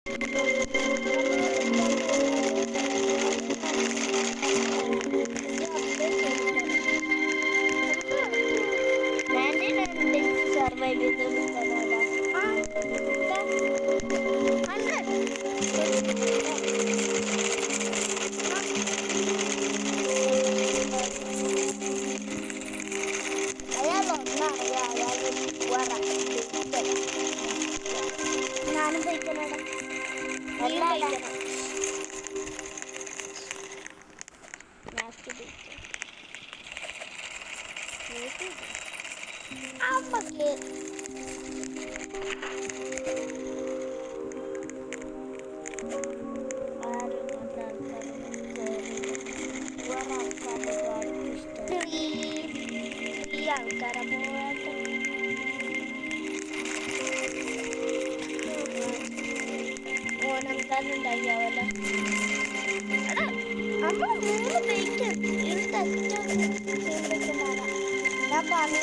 നമ്മൾ കളിക്കാൻ പോകുന്നത് ഇത് അപ്ഡേറ്റ് ചെയ്തിട്ടാണ്. നമുക്ക് 99 ഡേയ്സ് സർവൈവ് ചെയ്ത് കിട്ടാനാടാ. ആ 100 അയാൾ ഒന്നറിയാം. അയാൾ ഞാനും കഴിക്കണടാ. എല്ലാം കഴിക്കണം. അമ്മക്ക് ആൾക്കാരെ പോകാത്ത ഓനെന്തായാലും ഉണ്ടായില്ല. എടാ നമ്മൾ 3 ബൈക്ക് ചിന്തിക്കുന്നതാണ്. ഞാൻ പണ്ട്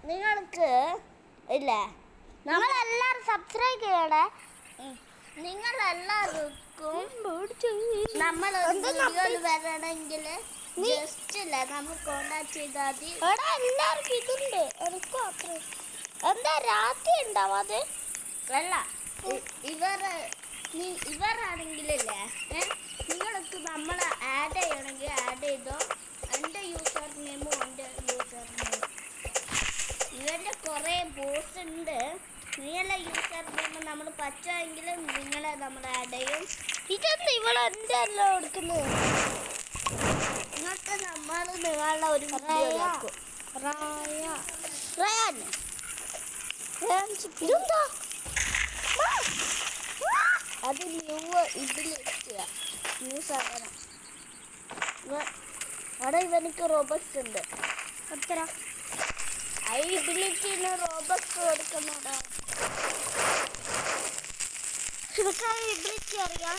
നിങ്ങൾക്ക് ഇല്ലേ നമ്മളെല്ലാരും സബ്സ്ക്രൈബ് ചെയ്യണേ. നിങ്ങളെല്ലാവർക്കും നമ്മൾ വരണമെങ്കിൽ ജസ്റ്റ് ഇല്ല നമ്മൾ കോണ്ടാക്ട് ചെയ്താൽ മതി. എടാ എല്ലാവർക്കും ഇതുണ്ട്. എനിക്കും അത്ര എന്താ രാത്രി ഉണ്ടാവും അത് അല്ല ഇവരാണെങ്കിലല്ലേ നിങ്ങൾക്ക് നമ്മൾ ആഡ് ചെയ്യണമെങ്കിൽ ആഡ് ചെയ്തോ. എൻ്റെ യൂസർ നെയിമും എൻ്റെ യൂസർ നെയിമും ഇവരുടെ കുറേ ബോസ് ഉണ്ട്. നിങ്ങളെ യൂസർ നെയിം നമ്മൾ പറ്റുമെങ്കിൽ നിങ്ങളെ നമ്മൾ ആഡ് ചെയ്യും. ഇതെന്താ ഇവളെൻ്റെ എല്ലാം എടുക്കുന്നത്? എന്നിട്ട് നമ്മൾ നിങ്ങളുടെ ഒരു അത് ന്യൂ സാധനം. അവിടെ ഇവനിക്ക് റോബോട്ട്സ് ഉണ്ട്. എത്ര ഐ എബിലിറ്റിന് റോബോട്ട്സ് കൊടുക്കുന്നതാ. ഇതൊക്കെ എബിലിറ്റി അറിയാം.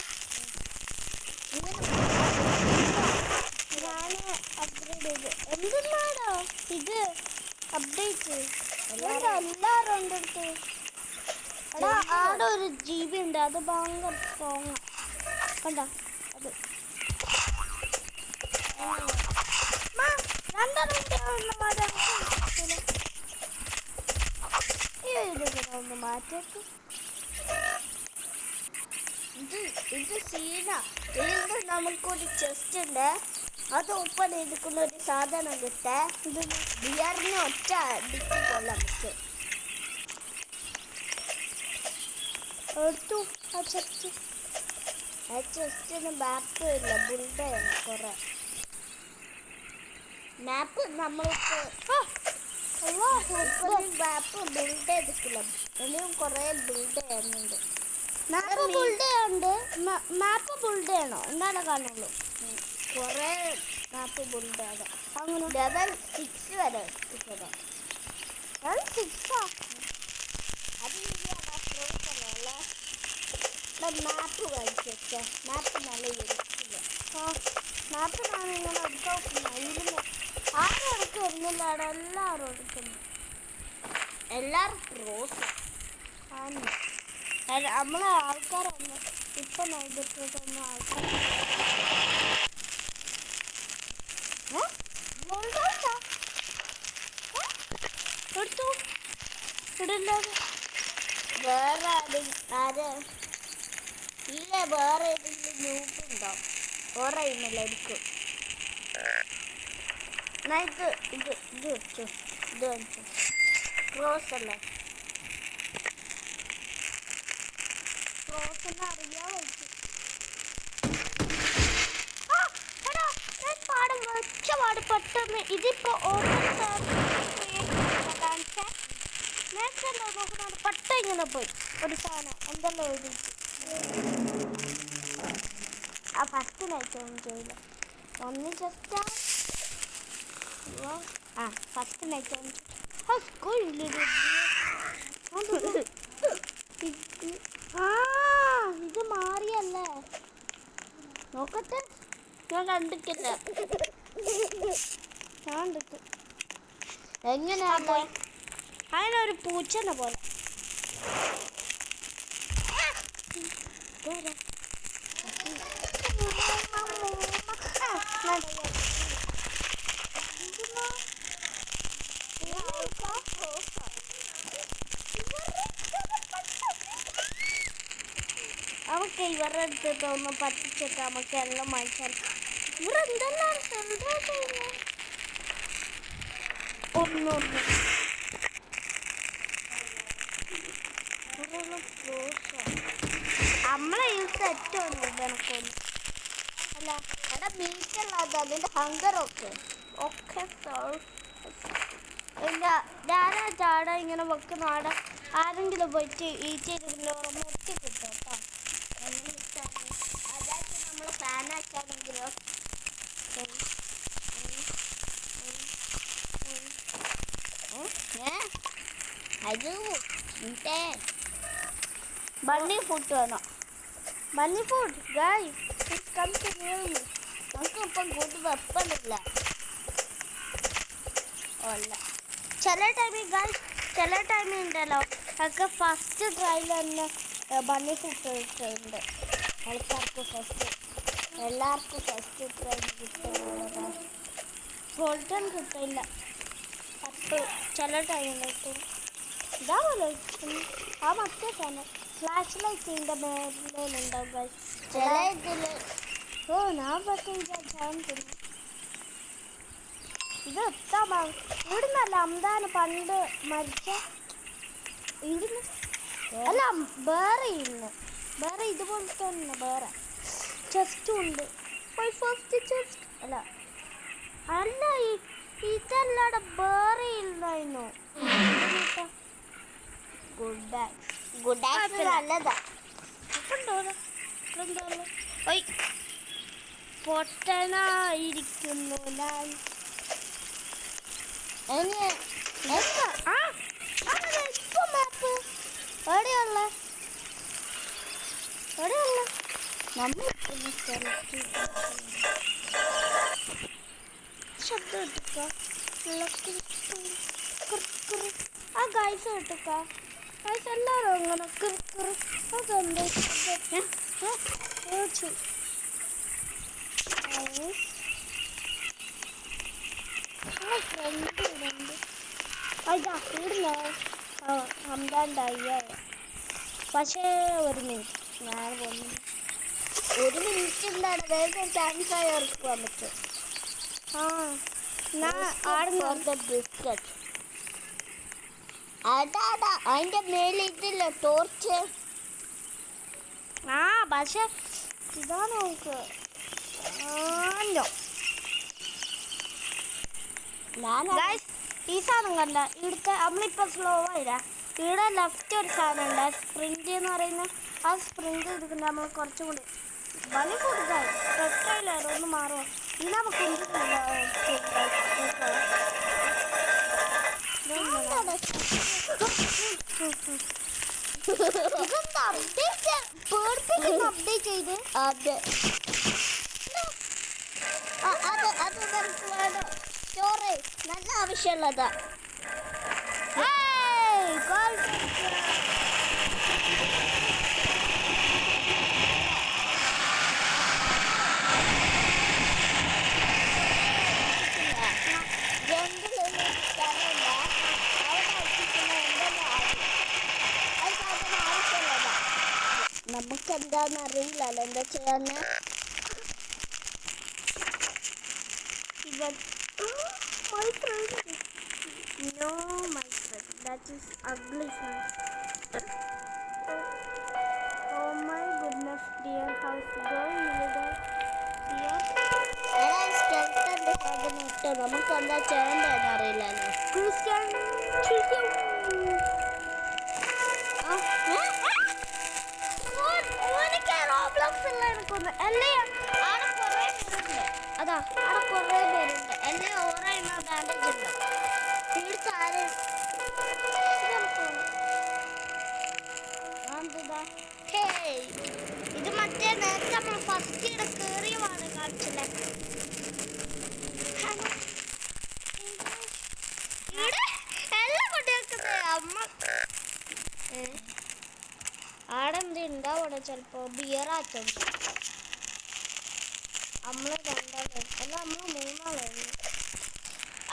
ഞാൻ അപ്ഗ്രേഡ് ചെയ്ത് എന്തിനാണോ ഇത് അപ്ഡേറ്റ് എല്ലാവരും എൻ്റെ അടുത്ത്. എടാ ആടെ ഒരു GB ഉണ്ട്. അത് ഭയങ്കര സ്ട്രോങ് കണ്ട. അത് ഒന്ന് മാറ്റിട്ട് ഇത് സീന. ഇതിൽ നമുക്കൊരു ചെസ്റ്റ് ഉണ്ട്. അത് ഓപ്പൺ ചെയ്തിക്കുന്ന ഒരു സാധനം കിട്ടേ. ഇത് ബിയറിന് ഒറ്റ അടിച്ച് കൊള്ളാം. എടുത്തു ആ ചെസ്റ്റ്. ആ ചെസ്റ്റിന് മാപ്പ് ഇല്ല. ബുൾഡാണ് കുറെ മാപ്പ്. നമ്മൾക്ക് മാപ്പ് ബിൽഡ് ചെയ്തിട്ടില്ല. ഇനിയും കുറെ ബിൽഡ് ചെയ്യുന്നുണ്ട്. മാപ്പ് ബിൽഡ് ചെയ്യണോ എന്നാലേ കാണുള്ളൂ. കുറെ മാപ്പ് ബിൽഡ് ചെയ്യണം. അങ്ങനെ ലെവൽ 6 വരെ കിട്ടണം. ലെവൽ 6 അത് ശരിയാണ്. മാപ്പ് കളിച്ചേ. മാപ്പ് നല്ല ഇരിക്കില്ല. മാപ്പ് ഞാൻ ഇങ്ങനെ എടുക്കുന്നു. ആരും എടുത്ത് വരുന്നില്ല. അവിടെ എല്ലാവരും എടുക്കുന്നു. എല്ലാവരും റോസ് നമ്മളെ ആൾക്കാരൊന്നും ഇപ്പം നൽകിട്ടൊന്നും ആൾക്കാർ എടുത്തു ഇടില്ലാതെ വേറെ ആര് ഇല്ല. വേറെ ഏതെങ്കിലും ഗ്രൂപ്പ് ഉണ്ടോ? വേറെ ഇന്നല്ല എടുക്കും. ഇത് വെച്ചു. ഇത് വെച്ചു ക്രോസ് അല്ലേ? ക്രോസ് എന്ന് അറിയാൻ വെച്ചു. പാട് പെട്ടെന്ന് ഇതിപ്പോ നേരത്തെ നോക്കുന്നത് പെട്ട ഇങ്ങനെ പോയി ഒരു സാധനം എന്തെല്ലാം എഴുതിച്ചു. ആ ഫസ്റ്റ് നൈറ്റ് ഒന്നും ചെയ്യില്ല. ഒന്ന് ജസ്റ്റ് ഫസ്റ്റ് നൈറ്റ് ഇത് മാറിയല്ലേ നോക്കട്ടെ ഞാൻ കണ്ടിട്ടില്ല എങ്ങനെയാ പോയി അതിനൊരു പൂച്ചനെ പോലെ നമുക്ക് ഇവരുടെ അടുത്ത് ഒന്ന് പറ്റിച്ചൊക്കെ നമുക്ക് എല്ലാം വാങ്ങിച്ചാൽ ഇവരെന്തെല്ലാം ഒന്നൊന്ന് നമ്മളെ യൂസ് ഏറ്റവും എനിക്കൊന്ന് അല്ല എടാ മീറ്റല്ലാതെ അതിൻ്റെ ഹങ്കറൊക്കെ ഒക്കെ ഇല്ല ഞാനാ ചാട ഇങ്ങനെ വെക്കുന്ന ആടെ ആരെങ്കിലും പോയിട്ട് ഈച്ചയിലിരുന്ന് മുട്ടി കിട്ടും കേട്ടോ അതായത് നമ്മൾ ഫാനാക്കാണെങ്കിലോ അത് ബണ്ണി ഫുഡ് വേണം ബണ്ണി ഫുഡ് ഗായ് നമുക്കിപ്പം ഗുഡ് വെപ്പണില്ല അല്ല ചില ടൈമിൽ ഗായ് ചില ടൈമിൽ ഉണ്ടല്ലോ ഒക്കെ ഫസ്റ്റ് ട്രയൽ തന്നെ ബണ്ണി ഫുഡ് ഉണ്ട് ആൾക്കാർക്ക് എല്ലാവർക്കും ഫസ്റ്റ് ട്രയൽ കിട്ടുന്നത് ഗോൾഡൻ കിട്ടില്ല അപ്പോൾ ചില ടൈമിൽ കിട്ടും ഇതാവല്ലോ ആ മറ്റേ സാധനം ഫ്ലാഷ് ലൈറ്റിൻ്റെ മേലുണ്ടാവും ഗായ് ചില ഇതിൽ ഓ ഞാൻ പറ്റില്ല ഇത് എത്താൻ ഇവിടുന്നല്ല അമ്താന് പണ്ട് മരിച്ച ഇവിടുന്ന് അല്ല വേറെ ഇന്ന് വേറെ ഇതുപോലെ തന്നെ വേറെ ചെസ്റ്റും ഉണ്ട് ഫസ്റ്റ് ചെസ്റ്റ് അല്ല അല്ല ഇതല്ലാടെ വേറെ ഇല്ലായിരുന്നു ഗുഡ് നല്ലതാ പൊട്ടനായിരിക്കുന്നു ഞാൻ എവിടെയുള്ള നമ്മൾ ശബ്ദം ഇട്ടുക്ക ആ ഗൈസ് ഇട്ടുക്ക ഗൈസ് എല്ലാവരും അങ്ങനെ അതെന്താ ഫ്രണ്ട് ഇടുന്നുണ്ട് അതാ ഇടുന്ന ഹംദാൻ്റെ പക്ഷേ ഒരു മിനിറ്റ് ഞാൻ പോകുന്നു ഒരു മിനിറ്റ് എന്താണ് വേഗം ചാൻസായി ഇറക്കുവാൻ പറ്റും ബിസ്ക്കറ്റ് അതാ അതിൻ്റെ മേലെ ഇതില്ല ടോർച്ച് പക്ഷെ ഇതാ നോക്ക് ഈ സാധനം കണ്ട ഇവിടുത്തെ നമ്മളിപ്പോൾ സ്ലോ ആയില്ല ഇവിടെ ലെഫ്റ്റ് ഒരു സാധനം ഉണ്ട് സ്പ്രിന്റ് എന്ന് പറയുന്ന ആ സ്പ്രിന്റ് എടുക്കുന്ന നമ്മൾ കുറച്ചും കൂടി വലിയ കൊടുത്തായി പെട്രോയിലായിരുന്നു ഒന്ന് മാറുമോ ഇനി നമുക്ക് അപ്ഡേറ്റ് ചെയ്ത് അതെ അത് നമുക്ക് വേണം സ്റ്റോറേജ് നല്ല ആവശ്യമുള്ളതാ നമുക്ക് എന്താന്ന് അറിയില്ലല്ലോ എന്താ ചെയ്യാന്ന് my friend no my friend that is ugly friend oh my goodness dear how's going dear നമുക്ക് എന്താ ചെയ്യേണ്ടതെന്ന് അറിയില്ലല്ലോ അതാ അവിടെ കുറേ പേരുണ്ട് എന്നെ ഓരോ ബാൻഡേജ് ഉണ്ട് തീർച്ചയായും ആടെ എന്ത് ഉണ്ടാവും ചിലപ്പോ ബിയറാറ്റും നമ്മള് രണ്ടാളെ അല്ല നമ്മള് മൂന്നാളായിരുന്നു.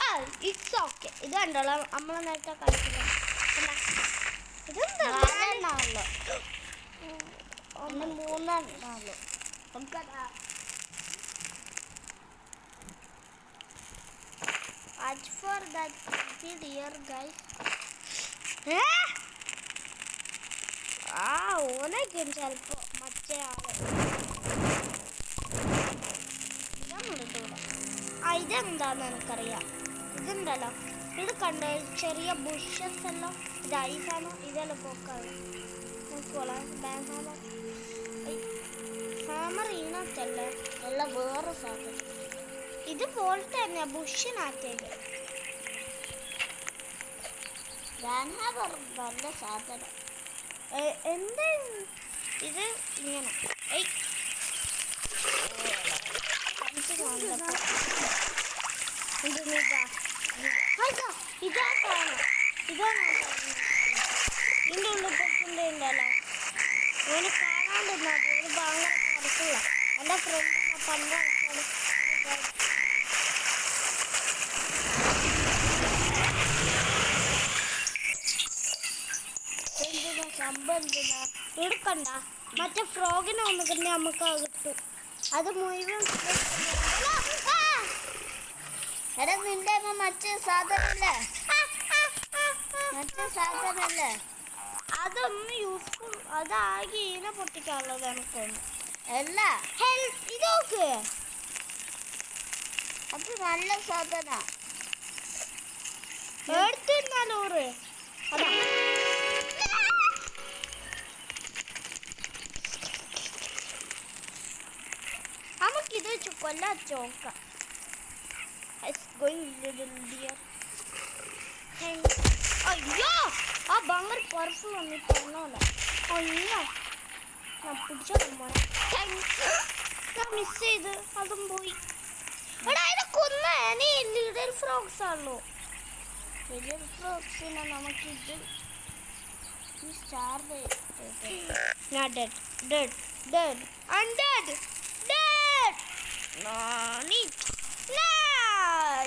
ആ ഇറ്റ്സ് ഓക്കെ. ഇത് കണ്ടോളാം നമ്മളെ നേരത്തെ കളിക്കുന്നത്. ഇതെന്താ നാലെണ്ണാണല്ലോ, മൂന്നെണ്ണാണല്ലോ. നമുക്കതാ watch for that dear guys. ആ ഓനൊക്കെ ചിലപ്പോ മറ്റേ ആള് ഇതെന്താന്ന് എനിക്കറിയാം. ഇതുണ്ടല്ലോ, ഇത് കണ്ടോ ചെറിയ ബുഷസ് എല്ലാം. ഇത് ഐസാണോ ഇതെല്ലാം പോക്കാണ്. നോക്കോളാം ബാങ്ക് ഹാമർ ഈനത്തല്ലേ എല്ലാം വേറെ സാധനം. ഇതുപോലെ തന്നെ ബുഷിനകത്തേക്ക് നല്ല സാധനം. എന്താ ഇത് ഇങ്ങനെ ഇതാ സാധനം. ഇതാണ് ഇതിൻ്റെ ഉള്ളിൽ പൊട്ടുണ്ടല്ലോ. ഓന് കാണാണ്ടിരുന്ന ഒരു ഭയങ്കര കറുത്തുള്ള എൻ്റെ ഫ്രണ്ട് പണ്ട് സംഭവം എന്തിനാ എടുക്കണ്ട. മറ്റേ ഫ്രോഗിനെ വന്നിട്ട് നമുക്ക് കിട്ടും. അത് മുഴുവൻ എടാ നിന്റെ മറ്റേ സാധനല്ലേ, മറ്റേ സാധനല്ലേ അതൊന്നും യൂസ്ഫുൾ. അതാകെ ഈനെ പൊട്ടിക്കാനുള്ളത് എനിക്കൊന്ന് അല്ല. ഇതൊക്കെ അത് നല്ല സാധന എടുത്തിരുന്നാലോറ്. അതാ നമുക്കിത് വെച്ച് കൊല്ലാ ചോക്കാം. അയ്യോ ആ ഭയങ്കര പവർഫുൾ വന്നിട്ടല്ല. അയ്യോ ഞാൻ പിടിച്ചോ മോനെ. ഞാൻ മിസ് ചെയ്ത് അതും പോയി. എടാ ഇത് കൊന്ന നീ ലിറ്റിൽ ഫ്രോഗ്സ് ആണല്ലോ. ലിറ്റിൽ ഫ്രോഗ്സിനെ നമുക്കിത് സ്റ്റാർ ഞാൻ dead dead dead undead dead.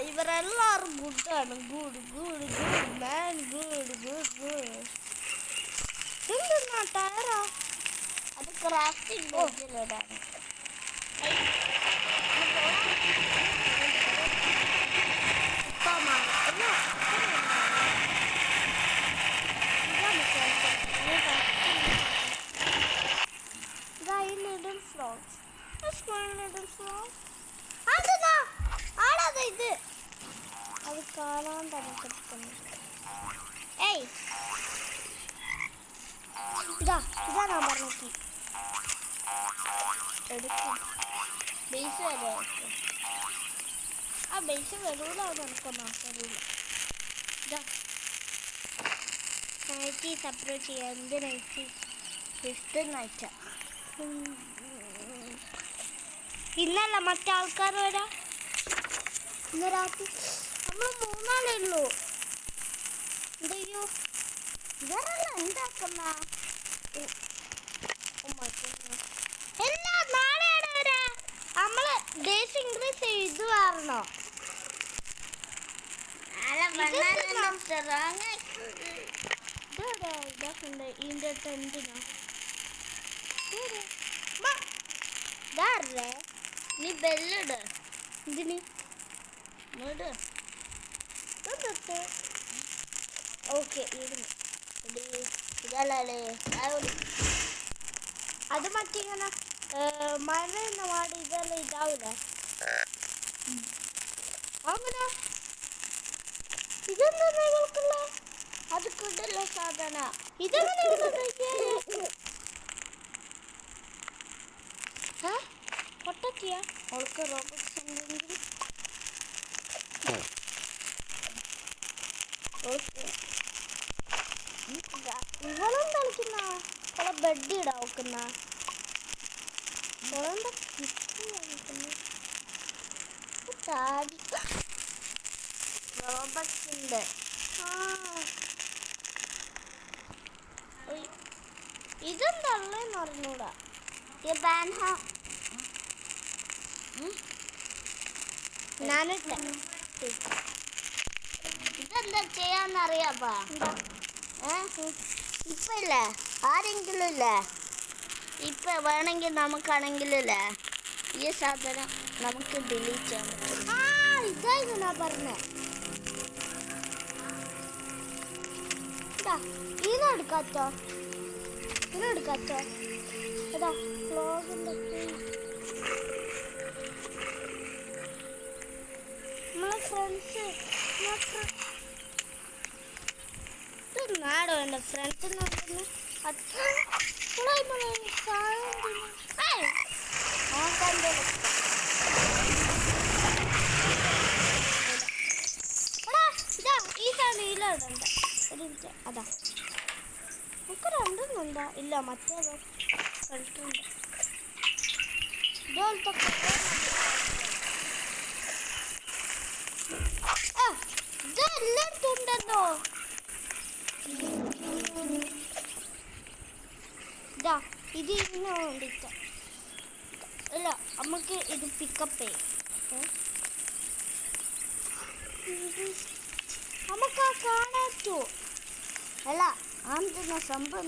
ഇവരെല്ലാവരും ഗുഡാണ്. Good good good man good good good. എന്തെന്നാ ടയറാ അത് ക്രാഫ്റ്റിംഗ് ബോക്സിലിടാണ്. ലിറ്റിൽ ഫ്രോഗ്സ് ആടാ ഇത് അത് കാണാൻ നമുക്ക് ഏയ് ഇതാ ഞാൻ പറഞ്ഞു ബേസ് വരെ ആ ബേസ് വരൂല. അത് എനിക്കൊന്നും വരൂല. ഇതാ നൈറ്റി സെപ്പറേറ്റ് ചെയ്യാം. എന്ത് നൈറ്റി? ഫിഫ്ത്ത് നൈറ്റ. ഇന്നല്ല മറ്റേ ആൾക്കാർ വരാ. ഇന്ന് രാത്രി നമ്മൾ മൂന്നാളേ ഉള്ളൂ. എന്തയ്യോ ഇവരല്ല എന്താക്കുന്ന എല്ലാ നാളെയാണ് വരാ. നമ്മള് ഡേയ്സ് ഇൻക്രീസ് ചെയ്ത് വരണോ? ഇതിന്റെ ടെന്റിനോ നീ ബെല്ലിട്. ഇതിന് ഓക്കെ ഇടുന്നു. ഇതല്ലേ അത് മറ്റിങ്ങനെ മഴ പാട് ഇതെല്ലാം ഇതാവില്ല. അങ്ങനെ ഇതെന്താ കേൾക്കില്ല. അത് കിട്ടില്ല സാധന. ഇതെങ്ങനെ പൊട്ടക്കിയ അവൾക്ക് റോബോട്ട്സ് ഉണ്ടെങ്കിൽ ഇവളും കളിക്കുന്ന അവളെ ബെഡ് ഇടാ നോക്കുന്ന റോബോട്ട്സിന്റെ ഇത് തള്ളേന്ന് അറിഞ്ഞൂടാ. ഇതെന്താ ചെയ്യാന്നറിയാപ്പാ? ഇപ്പൊ ഇല്ലേ ആരെങ്കിലും ഇല്ലേ ഇപ്പൊ വേണമെങ്കിൽ നമുക്കാണെങ്കിലല്ലേ ഈ സാധനം നമുക്ക് ഡിലീറ്റ് ചെയ്യാൻ പറ്റും. ഇതായിരുന്നു ഞാൻ പറഞ്ഞേ. ഇതിനെടുക്കാത്തോ അതാ ഫ്ലോഗിന്റെ നമ്മളെ ഫ്രണ്ട്സ് നാടോ എൻ്റെ ഫ്രണ്ട്സ് ഈ സാധനം അതാ നമുക്ക് രണ്ടൊന്നുണ്ടോ ഇല്ല മറ്റേതോ കളിട്ടുണ്ട് ഇതുപോലത്തെ ഇതെല്ലായിടത്തും ഉണ്ടല്ലോ. ഇതാ ഇത് ഇതിന് വേണ്ടിയിട്ട് അല്ല നമുക്ക് ഇത് പിക്കപ്പ് ചെയ്യും. നമുക്ക് കാണാറ്റോ അല്ല ആന്തുന്ന സംഭവം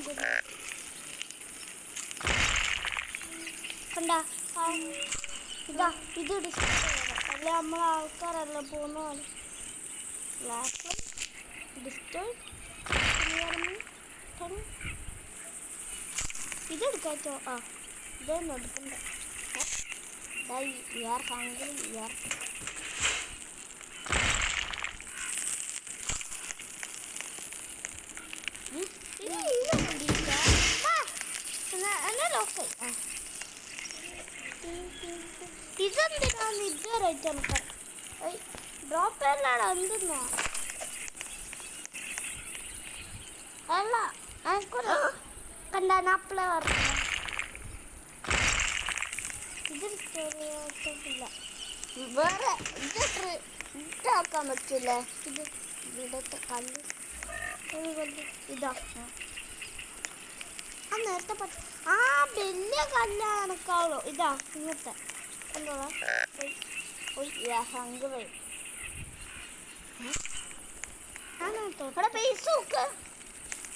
കണ്ട ഇതാ ഇത് ഡിസ്പ്ലേ അല്ലെ നമ്മളെ ആൾക്കാരെല്ലാം പോകുന്ന പോലെ ഇതെടുക്കാറ്റോ ഇതൊന്നും എടുക്കണ്ട. യാർ ഹംഗ്രി യാർ ഇതെന്തിനാന്ന് ഇതുവരായിട്ട് നമുക്ക് ഡ്രോപ്പ് ചെയ്യലാണ് എന്തെന്നാ അല്ല എനിക്കൊരു കണ്ടാപ്പളെ പറഞ്ഞു ഇതൊരു സ്റ്റോറിയില്ല വേറെ ഇതാക്കാൻ പറ്റില്ല. ഇത് ഇവിടത്തെ കല്ല് ഇതാ നേരത്തെ വലിയ കല്ലാണക്കാവോ ഇതാ ഇങ്ങനത്തെ ഇവിടെ പൈസ നോക്ക്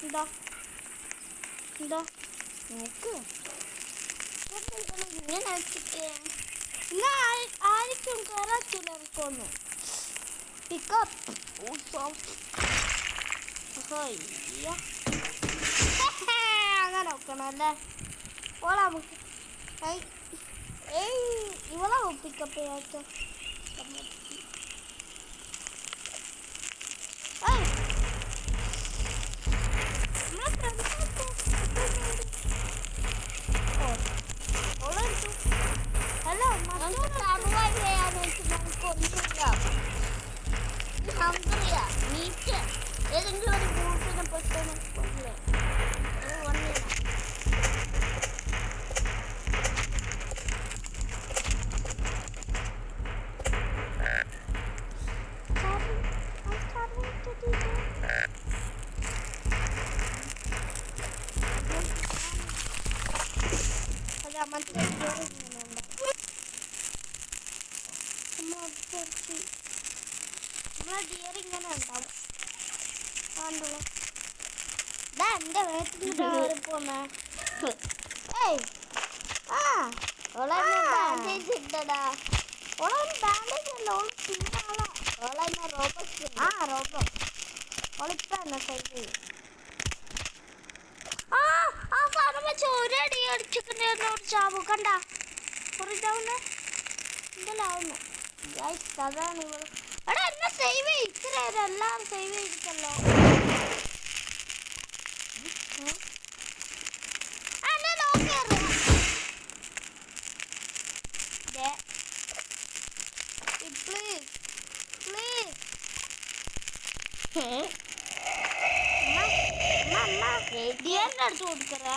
എന്താ നോക്ക് ഇങ്ങനെ വെച്ചിട്ട് ആർക്കും കയറാറ്റില്ല എനിക്കൊന്നും പിക്കപ്പ് അങ്ങനെ നോക്കണം അല്ലേ ഓളാ നമുക്ക് ഇവളാ പിക്കപ്പ് ചെയ്യാത്ത ഹലോ ഹംഗ്രിയാ മീറ്റ് ഏതെങ്കിലും ഒരു ഗ്രൂപ്പിനെ പെട്ടെന്ന് കൊല്ലേ ഇങ്ങനെ ഉണ്ടാവും എന്റെ വേട്ടിന്റെ പോന്നേ ബാൻഡേജ് ഇട്ടടാ ഓളൊരു ബാൻഡേജ് അല്ല റോബോ ഓളിപ്പ എന്നെ സൈഡ് ചെയ്യും ആ സാധനം വെച്ച് ഒരടി അടിച്ചിട്ടുണ്ടായിരുന്നു ചാവു കണ്ട കുറച്ചാവുന്ന എന്തെല്ലാവുന്നു അതാണ് ഇവള് എടാ എന്നെ സേവ് ചെയ്യും ഇത്ര എല്ലാവരും സേവ് ചെയ്തിട്ടല്ലോ അടുത്ത് കൊടുക്കറേ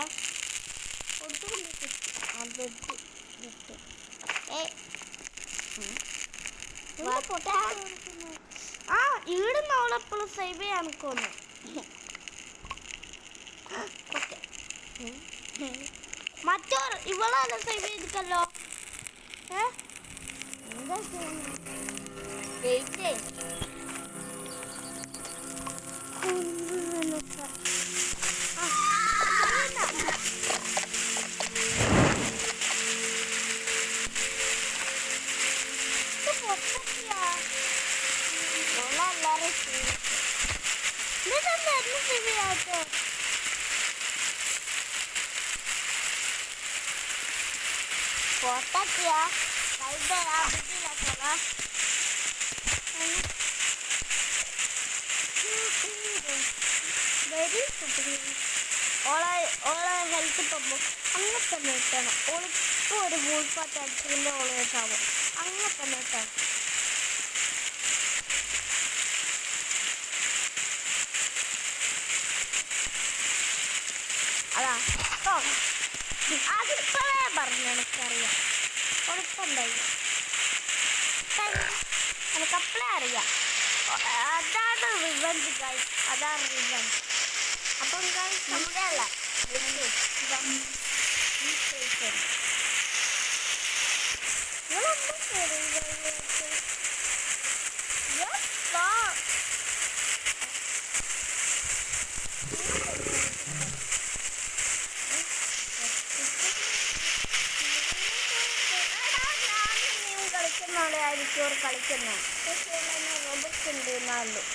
ഈടുന്ന അവളെപ്പോഴും സേവ് ചെയ്യാൻ നിൽക്കുന്നു. മറ്റോ ഇവളല്ല സേവ് ചെയ്തിട്ടല്ലോ. എന്താ വെയിറ്റ് ഓളെ ഹെൽത്ത് പോകുമ്പോൾ അങ്ങനെ തന്നെ ഇട്ടാണ്. ഓളിപ്പോൾ ഒരു വൂൾഫാറ്റ് അടിച്ചതിൻ്റെ ഓള് വെച്ചാവും അങ്ങനെ തന്നെ ഇട്ടാണ്. അതാ അതിപ്പോഴേ പറഞ്ഞു എനിക്കറിയാം. ഉറപ്പുണ്ടായി എനിക്കപ്പോഴേ അറിയാം. അതാണ് റിവഞ്ച് ഗൈസ്, അതാണ് റിവഞ്ച്. അപ്പം ഗൈസ് നമ്മുടെ അല്ല കളിക്കുന്നവളായിരിക്കും അവർ കളിക്കുന്നത്. റോബോട്ട്സ് ഉണ്ട് എന്നാലും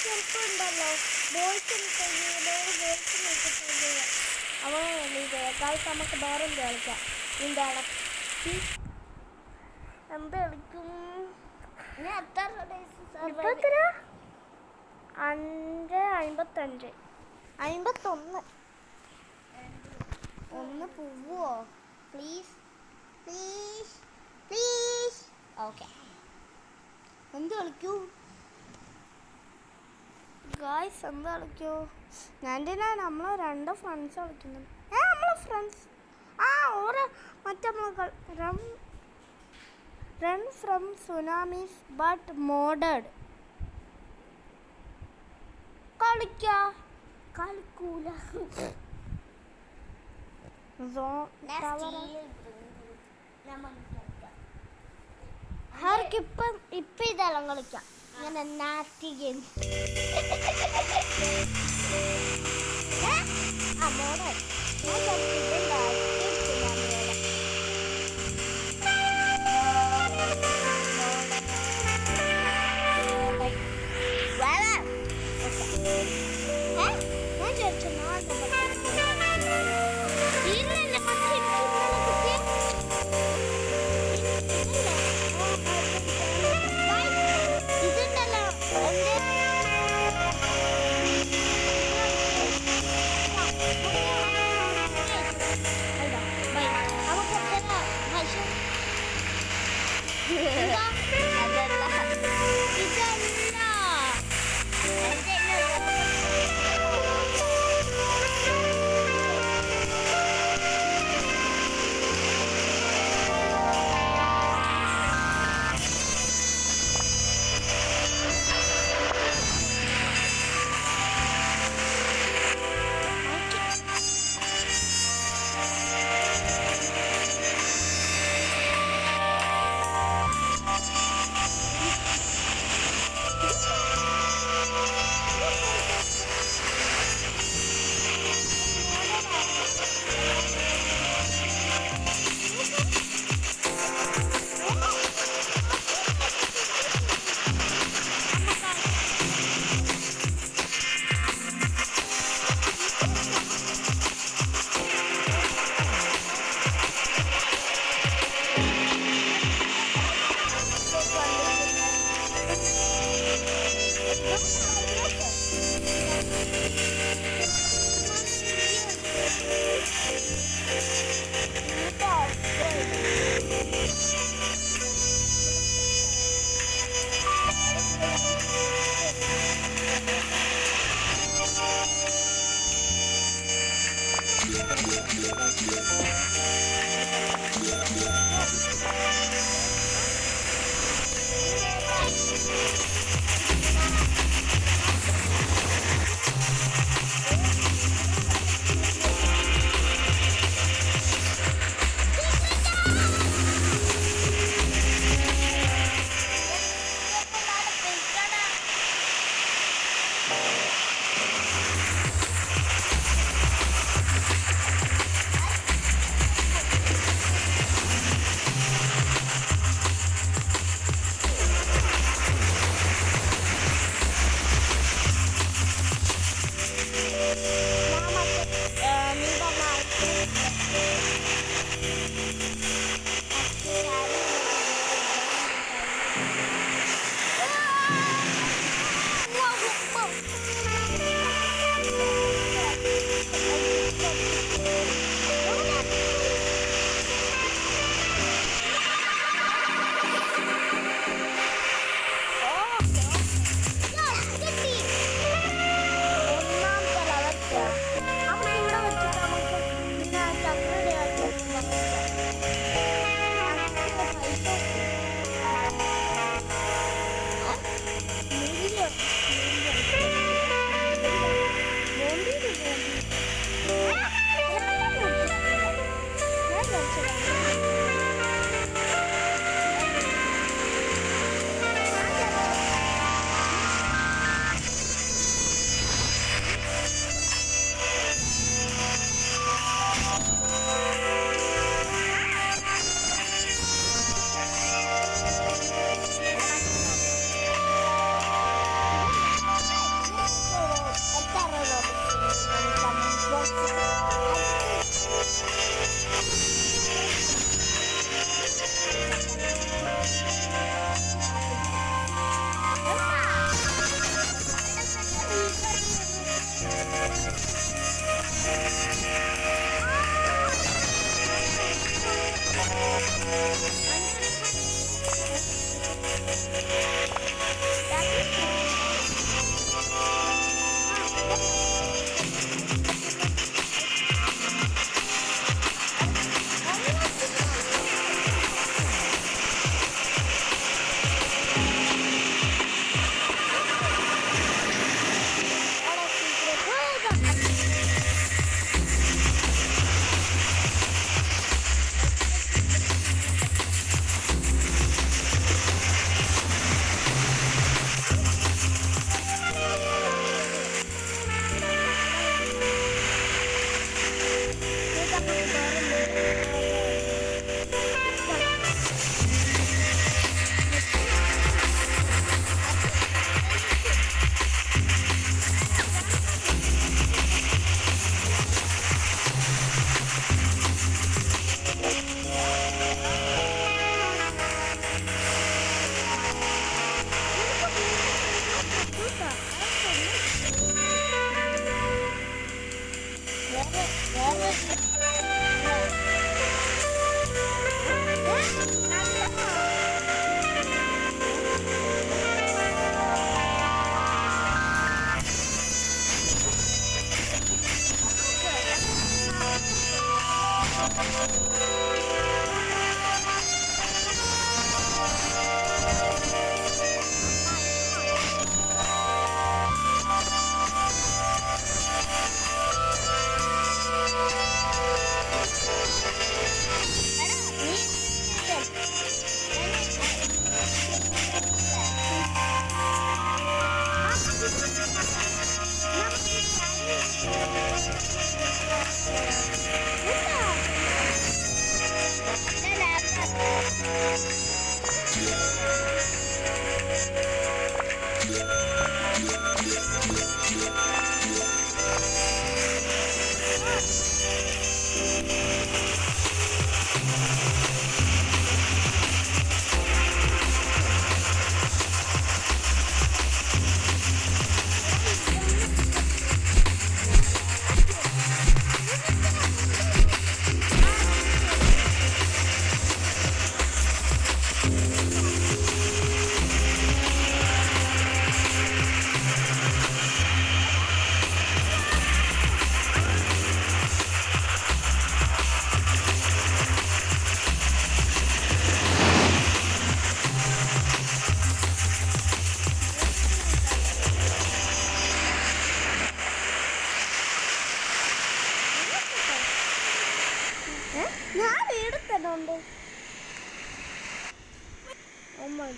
ചിലപ്പോൾ ഉണ്ടല്ലോ ബോയ്സ് അവൻ ഗായ്സ് നമുക്ക് വേറെ കളിക്കാം. ഇതിൻ്റെ ഇടയ്ക്ക് എന്ത് കളിക്കും? ഞാൻ എത്ര 5:55 51 ഒന്ന് പോവോ പ്ലീസ് പ്ലീസ് പ്ലീസ്. ഓക്കെ എന്ത് കളിക്കൂ ഗായ്സ്? എന്ത് കളിക്കൂ? നമ്മളെ 2 ഫ്രണ്ട്സ് കളിക്കുന്നുണ്ട്. നമ്മളെ ഫ്രണ്ട്സ് ഓരോ മറ്റേ റൺ ഫ്രം സുനാമീസ് ബട്ട് മോഡേഡ് കളിക്കൂല. ഇപ്പം ഇതെല്ലാം കളിക്കാം. ഇങ്ങനെ nasty game model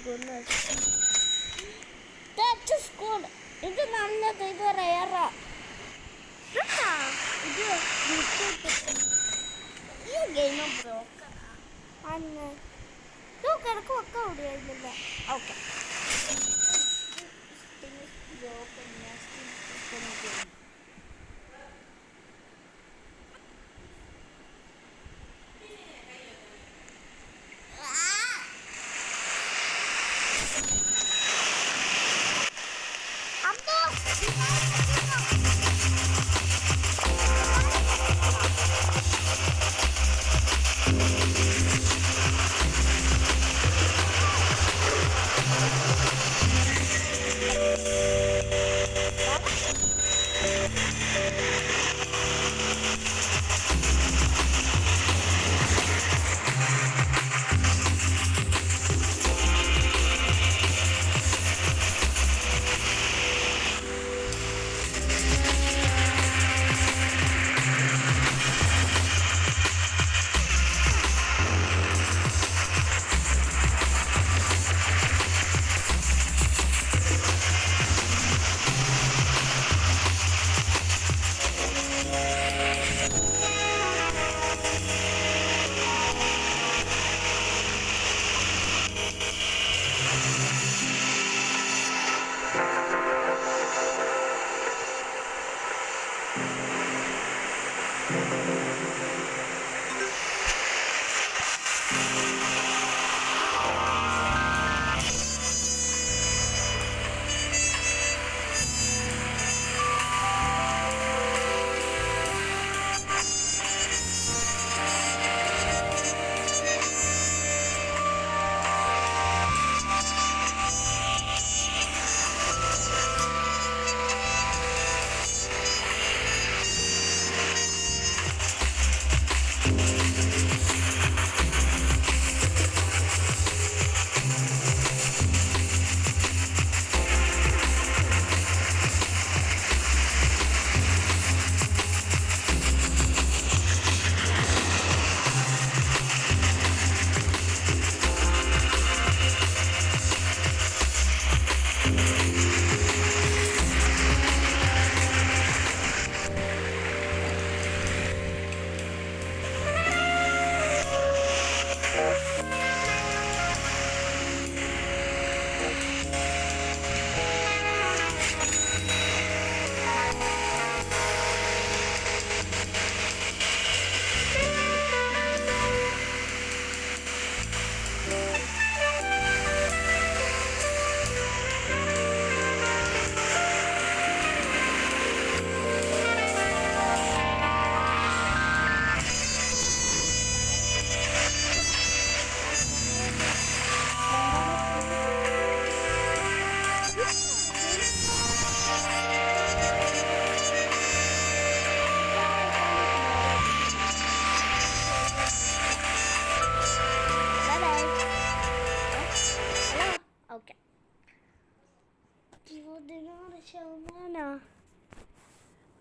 goodness. That's good. ഇത് നല്ലത്. ഇത് റെയറാ. ഇത് ഈ ഗെയിം ബ്രോക്കർ അന്ന് കിടക്ക് വെക്കാൻ ഓടിയായിരുന്നില്ല. ഓക്കെ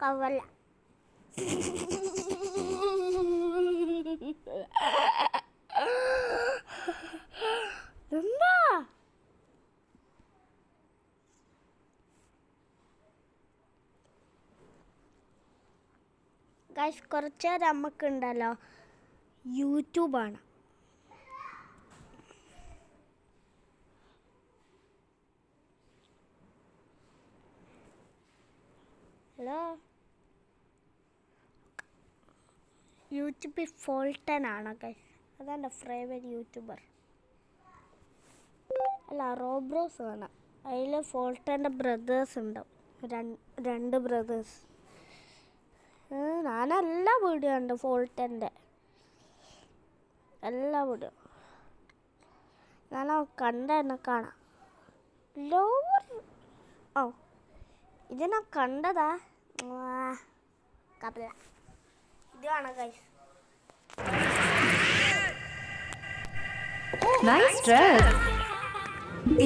കവല എന്താ ഗൈസ് കുറച്ച് നേരം നമുക്കുണ്ടല്ലോ യൂട്യൂബാണ്. ഹലോ യൂട്യൂബിൽ ഫോൾട്ടൻ ആണ് ഗൈസ്, അതെൻ്റെ ഫേവറേറ്റ് യൂട്യൂബർ. അല്ല റോബ്രോസ് ആണ്. അതിൽ ഫോൾട്ടൻ്റെ ബ്രദേഴ്സ് ഉണ്ടാവും, രണ്ട് ബ്രദേഴ്സ്. ഞാനെല്ലാ വീഡിയോ ഉണ്ട് ഫോൾട്ടൻ്റെ, എല്ലാ വീഡിയോ ഞാൻ കണ്ട എന്നെ കാണാം. ഓ ഇത് ഞാൻ കണ്ടതാ, കപ്പല ഇതാണ് guys. Nice dress.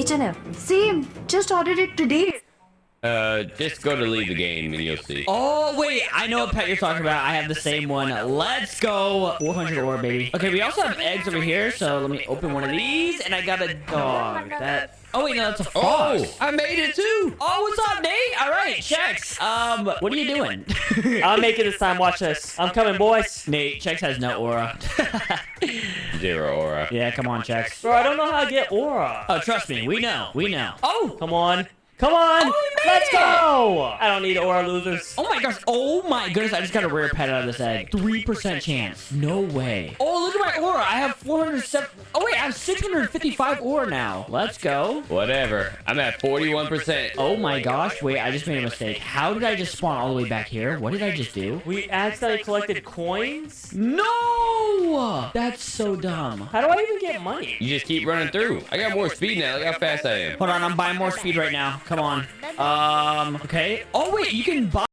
H&M. Same. Just ordered it today. Just go to leave the game and you'll see. Oh, wait. I know what pet you're talking about. I have the same one. Let's go. 400 ore, baby. Okay, we also have eggs over here. So let me open one of these. And I got a dog. That... Oh, wait, no, that's a fox. Oh, I made it too. Oh, what's up, Nate? All right, Chex. What are you doing? I'll make it this time. Watch this. I'm coming, boys. Nate, Chex has no aura. 0 aura. Yeah, come on, Chex. Bro, I don't know how to get aura. Oh, trust me. We know. We know. Oh, Come on. Come on. Oh, we made Let's it. go. I don't need aura, losers. oh my gosh. Oh my goodness. I just got a rare pet out of this egg. 3% chance. No way. Oh, look at my aura. I have 407. Oh, wait. I have 655 aura now. Let's go. Whatever. I'm at 41%. Oh my gosh. Wait, I just made a mistake. How did I just spawn all the way back here? What did I just do? We accidentally collected coins? No! That's so dumb. How do I even get money? You just keep running through. I got more speed now. Look how fast I am. Hold on. I'm buying more speed right now. Come on. Okay. Oh, wait. You can buy